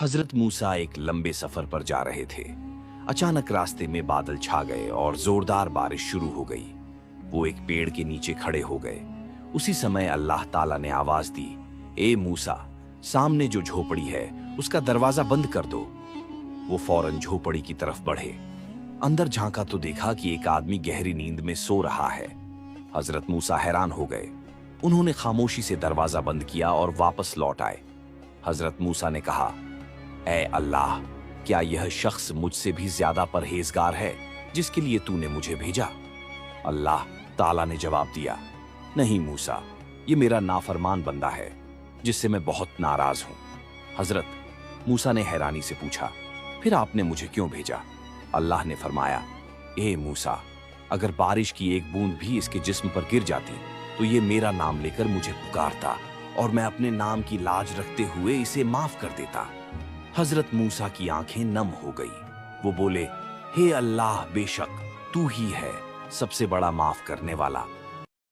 हजरत मूसा एक लंबे सफर पर जा रहे थे। अचानक रास्ते में बादल छा गए और जोरदार बारिश शुरू हो गई। वो एक पेड़ के नीचे खड़े हो गए। उसी समय अल्लाह ताला ने आवाज दी, ए मूसा, सामने जो झोपड़ी है उसका दरवाजा बंद कर दो। वो फौरन झोपड़ी की तरफ बढ़े। अंदर झांका तो देखा कि एक आदमी गहरी नींद में सो रहा है। हजरत मूसा हैरान हो गए। उन्होंने खामोशी से दरवाजा बंद किया और वापस लौट आए। हजरत मूसा ने कहा, ऐ अल्लाह, क्या यह शख्स मुझसे भी ज्यादा परहेजगार है जिसके लिए तूने मुझे भेजा? अल्लाह ताला ने जवाब दिया, नहीं मूसा, ये मेरा नाफरमान बंदा है जिससे मैं बहुत नाराज हूं। हजरत मूसा ने हैरानी से पूछा, फिर आपने मुझे क्यों भेजा? अल्लाह ने फरमाया, ए मूसा, अगर बारिश की एक बूंद भी इसके जिस्म पर गिर जाती तो ये मेरा नाम लेकर मुझे पुकारता और मैं अपने नाम की लाज रखते हुए इसे माफ कर देता। हजरत मूसा की आंखें नम हो गई। वो बोले, हे अल्लाह, बेशक तू ही है सबसे बड़ा माफ करने वाला।